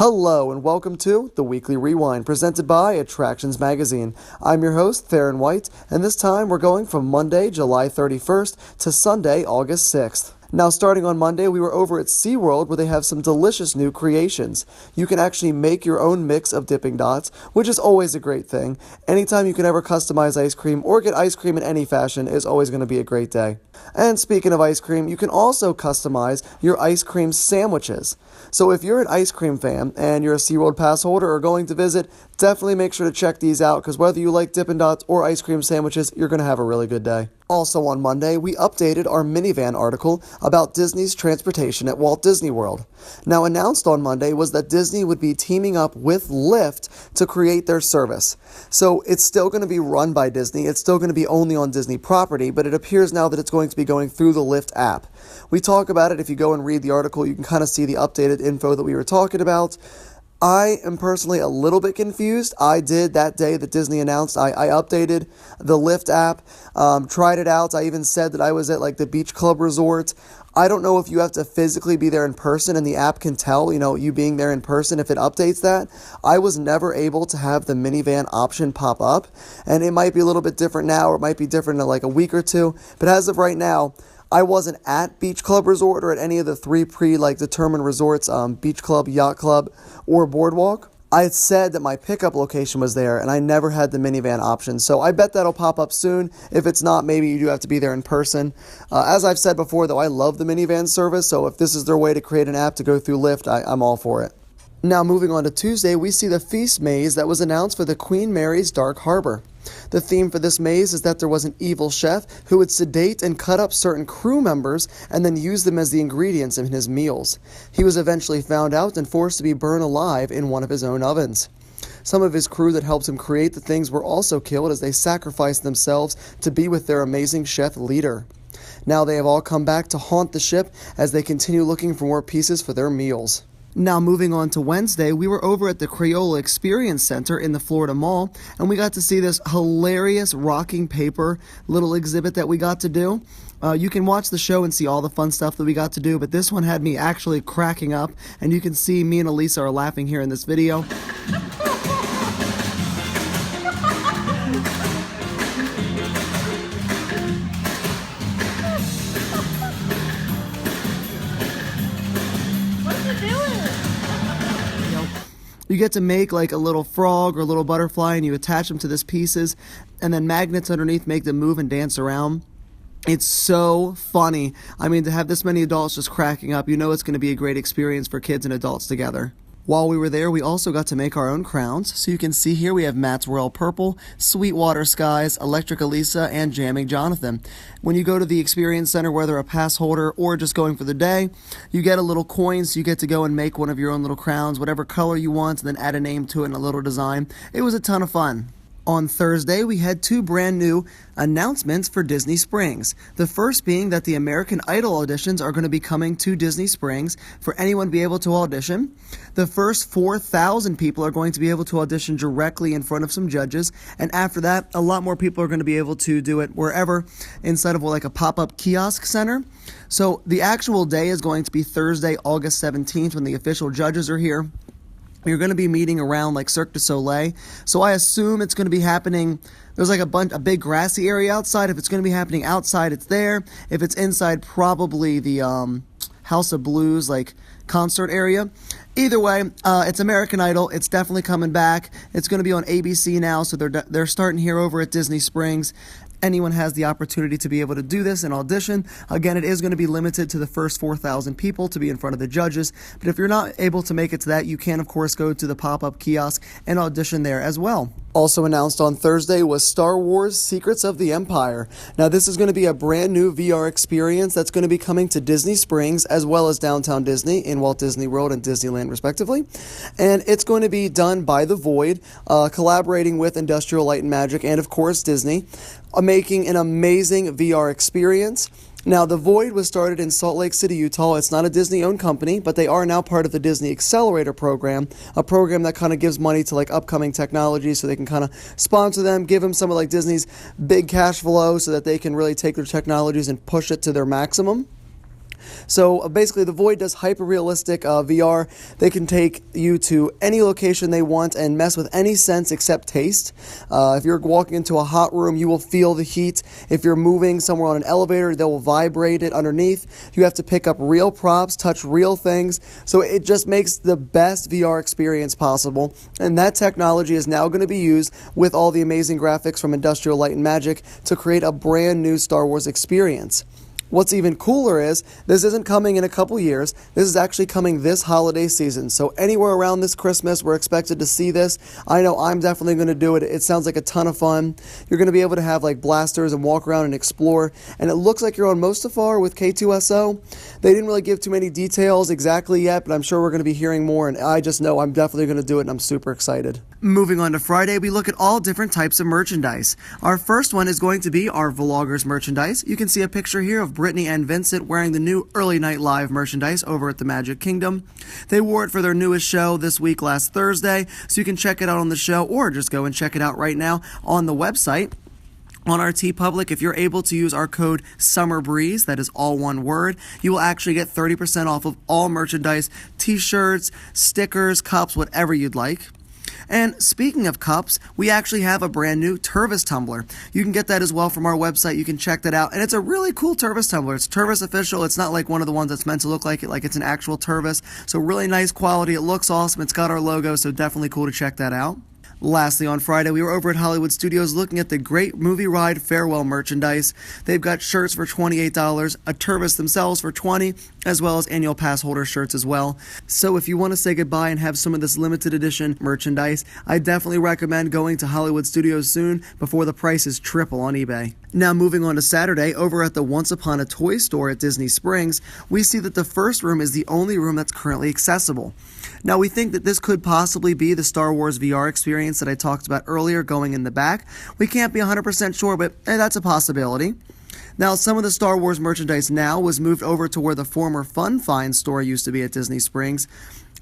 Hello and welcome to the Weekly Rewind presented by Attractions Magazine. I'm your host, Theron White, and this time we're going from Monday, July 31st to Sunday, August 6th. Now, starting on Monday, we were over at SeaWorld where they have some delicious new creations. You can actually make your own mix of dipping dots, which is always a great thing. Anytime you can ever customize ice cream or get ice cream in any fashion is always going to be a great day. And speaking of ice cream, you can also customize your ice cream sandwiches. So if you're an ice cream fan and you're a SeaWorld pass holder or going to visit, definitely make sure to check these out because whether you like Dippin' Dots or ice cream sandwiches, you're going to have a really good day. Also on Monday, we updated our minivan article about Disney's transportation at Walt Disney World. Now, announced on Monday was that Disney would be teaming up with Lyft to create their service. So it's still going to be run by Disney. It's still going to be only on Disney property, but it appears now that it's going to be going through the Lyft app. We talk about it. If you go and read the article, you can kind of see the updated info that we were talking about. I am personally a little bit confused. I did that day that Disney announced. I updated the Lyft app, tried it out. I even said that I was at like the beach club resort. I don't know if you have to physically be there in person and the app can tell, you being there in person if it updates that. I was never able to have the minivan option pop up, and it might be a little bit different now or it might be different in like a week or two. But as of right now, I wasn't at Beach Club Resort or at any of the three determined resorts, Beach Club, Yacht Club, or Boardwalk. I had said that my pickup location was there and I never had the minivan option. So I bet that'll pop up soon. If it's not, maybe you do have to be there in person. As I've said before, though, I love the minivan service. So if this is their way to create an app to go through Lyft, I'm all for it. Now, moving on to Tuesday, we see the Feast maze that was announced for the Queen Mary's Dark Harbor. The theme for this maze is that there was an evil chef who would sedate and cut up certain crew members and then use them as the ingredients in his meals. He was eventually found out and forced to be burned alive in one of his own ovens. Some of his crew that helped him create the things were also killed as they sacrificed themselves to be with their amazing chef leader. Now they have all come back to haunt the ship as they continue looking for more pieces for their meals. Now, moving on to Wednesday, we were over at the Creole Experience Center in the Florida Mall, and we got to see this hilarious rocking paper little exhibit that we got to do. You can watch the show and see all the fun stuff that we got to do, but this one had me actually cracking up, and you can see me and Elisa are laughing here in this video. You get to make like a little frog or a little butterfly and you attach them to these pieces and then magnets underneath make them move and dance around. It's so funny. I mean, to have this many adults just cracking up, it's going to be a great experience for kids and adults together. While we were there, we also got to make our own crowns. So you can see here we have Matt's Royal Purple, Sweetwater Skies, Electric Elisa, and Jamming Jonathan. When you go to the Experience Center, whether a pass holder or just going for the day, you get a little coin, so you get to go and make one of your own little crowns, whatever color you want, and then add a name to it and a little design. It was a ton of fun. On Thursday, we had two brand new announcements for Disney Springs. The first being that the American Idol auditions are going to be coming to Disney Springs for anyone to be able to audition. The first 4,000 people are going to be able to audition directly in front of some judges, and after that, a lot more people are going to be able to do it wherever instead of like a pop-up kiosk center. So the actual day is going to be Thursday, August 17th, when the official judges are here. You're going to be meeting around like Cirque du Soleil. So I assume it's going to be happening. There's like a big grassy area outside. If it's going to be happening outside, it's there. If it's inside, probably the House of Blues like concert area. Either way, it's American Idol. It's definitely coming back. It's going to be on ABC now. So they're starting here over at Disney Springs. Anyone has the opportunity to be able to do this and audition. Again, it is going to be limited to the first 4,000 people to be in front of the judges. But if you're not able to make it to that, you can, of course, go to the pop-up kiosk and audition there as well. Also announced on Thursday was Star Wars Secrets of the Empire. Now, this is going to be a brand new VR experience that's going to be coming to Disney Springs as well as Downtown Disney in Walt Disney World and Disneyland, respectively. And it's going to be done by The Void, collaborating with Industrial Light and Magic and, of course, Disney, making an amazing VR experience. Now, The Void was started in Salt Lake City, Utah. It's not a Disney-owned company, but they are now part of the Disney Accelerator program, a program that kind of gives money to like upcoming technology so they can kind of sponsor them, give them some of like Disney's big cash flow so that they can really take their technologies and push it to their maximum. So basically, the Void does hyper-realistic VR. They can take you to any location they want and mess with any sense except taste. If you're walking into a hot room, you will feel the heat. If you're moving somewhere on an elevator, they will vibrate it underneath. You have to pick up real props, touch real things. So it just makes the best VR experience possible. And that technology is now going to be used with all the amazing graphics from Industrial Light and Magic to create a brand new Star Wars experience. What's even cooler is this isn't coming in a couple years. This is actually coming this holiday season. So anywhere around this Christmas, we're expected to see this. I know I'm definitely going to do it. It sounds like a ton of fun. You're going to be able to have like blasters and walk around and explore. And it looks like you're on Mustafar with K2SO. They didn't really give too many details exactly yet, but I'm sure we're going to be hearing more. And I just know I'm definitely going to do it, and I'm super excited. Moving on to Friday, we look at all different types of merchandise. Our first one is going to be our Vloggers merchandise. You can see a picture here of Brittany and Vincent wearing the new Early Night Live merchandise over at the Magic Kingdom. They wore it for their newest show this week last Thursday, so you can check it out on the show or just go and check it out right now on the website. On our TeePublic, if you're able to use our code SUMMERBREEZE, that is all one word, you will actually get 30% off of all merchandise, t-shirts, stickers, cups, whatever you'd like. And speaking of cups, we actually have a brand new Tervis tumbler. You can get that as well from our website. You can check that out. And it's a really cool Tervis tumbler. It's Tervis official. It's not like one of the ones that's meant to look like it's an actual Tervis. So really nice quality. It looks awesome. It's got our logo, so definitely cool to check that out. Lastly, on Friday, we were over at Hollywood Studios looking at the Great Movie Ride Farewell merchandise. They've got shirts for $28, a Tervis themselves for $20, as well as annual pass holder shirts as well. So if you want to say goodbye and have some of this limited edition merchandise, I definitely recommend going to Hollywood Studios soon before the prices triple on eBay. Now moving on to Saturday, over at the Once Upon a Toy store at Disney Springs, we see that the first room is the only room that's currently accessible. Now we think that this could possibly be the Star Wars VR experience that I talked about earlier going in the back. We can't be 100% sure, but that's a possibility. Now, some of the Star Wars merchandise now was moved over to where the former Fun Find store used to be at Disney Springs.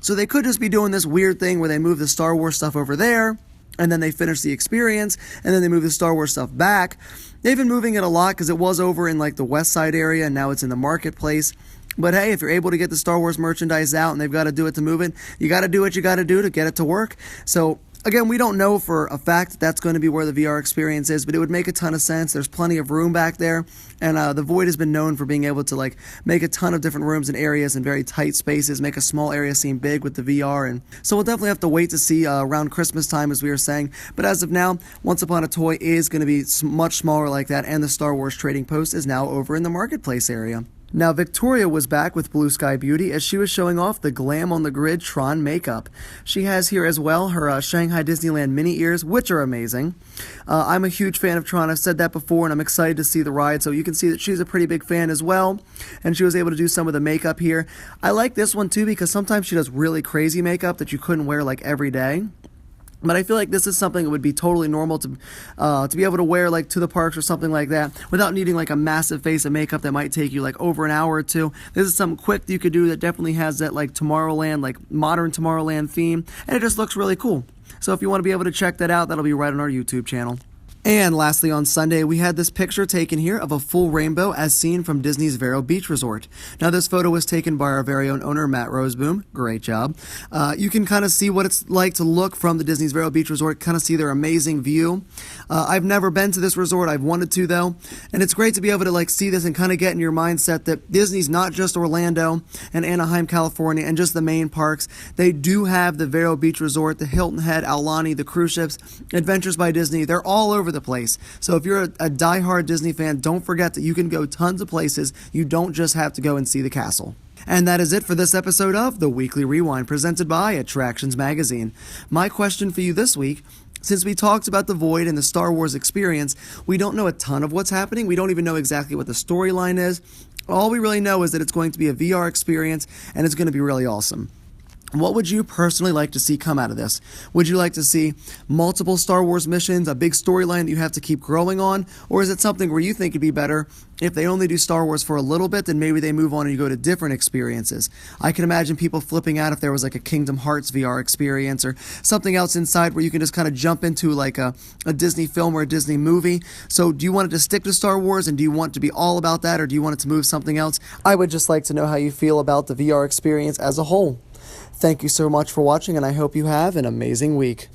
So they could just be doing this weird thing where they move the Star Wars stuff over there, and then they finish the experience, and then they move the Star Wars stuff back. They've been moving it a lot because it was over in like the West Side area, and now it's in the marketplace. But hey, if you're able to get the Star Wars merchandise out and they've got to do it to move it, you got to do what you got to do to get it to work. So again, we don't know for a fact that that's going to be where the VR experience is, but it would make a ton of sense. There's plenty of room back there, and the Void has been known for being able to make a ton of different rooms and areas in very tight spaces, make a small area seem big with the VR, and so we'll definitely have to wait to see around Christmas time, as we were saying. But as of now, Once Upon a Toy is going to be much smaller like that, and the Star Wars Trading Post is now over in the marketplace area. Now, Victoria was back with Blue Sky Beauty as she was showing off the Glam on the Grid Tron Makeup. She has here as well her Shanghai Disneyland mini ears, which are amazing. I'm a huge fan of Tron. I've said that before, and I'm excited to see the ride, so you can see that she's a pretty big fan as well, and she was able to do some of the makeup here. I like this one, too, because sometimes she does really crazy makeup that you couldn't wear, every day. But I feel like this is something that would be totally normal to be able to wear to the parks or something like that without needing a massive face of makeup that might take you over an hour or two. This is something quick that you could do that definitely has that Tomorrowland, modern Tomorrowland theme, and it just looks really cool. So if you want to be able to check that out, that'll be right on our YouTube channel. And lastly, on Sunday, we had this picture taken here of a full rainbow as seen from Disney's Vero Beach Resort. Now, this photo was taken by our very own owner, Matt Roseboom. Great job. You can kind of see what it's like to look from the Disney's Vero Beach Resort, kind of see their amazing view. I've never been to this resort. I've wanted to, though. And it's great to be able to see this and kind of get in your mindset that Disney's not just Orlando and Anaheim, California, and just the main parks. They do have the Vero Beach Resort, the Hilton Head, Aulani, the cruise ships, Adventures by Disney. They're all over the place. So if you're a diehard Disney fan, don't forget that you can go tons of places. You don't just have to go and see the castle. And that is it for this episode of The Weekly Rewind, presented by Attractions Magazine. My question for you this week: since we talked about the Void and the Star Wars experience, we don't know a ton of what's happening. We don't even know exactly what the storyline is. All we really know is that it's going to be a VR experience, and it's going to be really awesome. What would you personally like to see come out of this? Would you like to see multiple Star Wars missions, a big storyline that you have to keep growing on? Or is it something where you think it'd be better if they only do Star Wars for a little bit, then maybe they move on and you go to different experiences? I can imagine people flipping out if there was like a Kingdom Hearts VR experience or something else inside where you can just kind of jump into like a Disney film or a Disney movie. So do you want it to stick to Star Wars, and do you want it to be all about that, or do you want it to move something else? I would just like to know how you feel about the VR experience as a whole. Thank you so much for watching, and I hope you have an amazing week.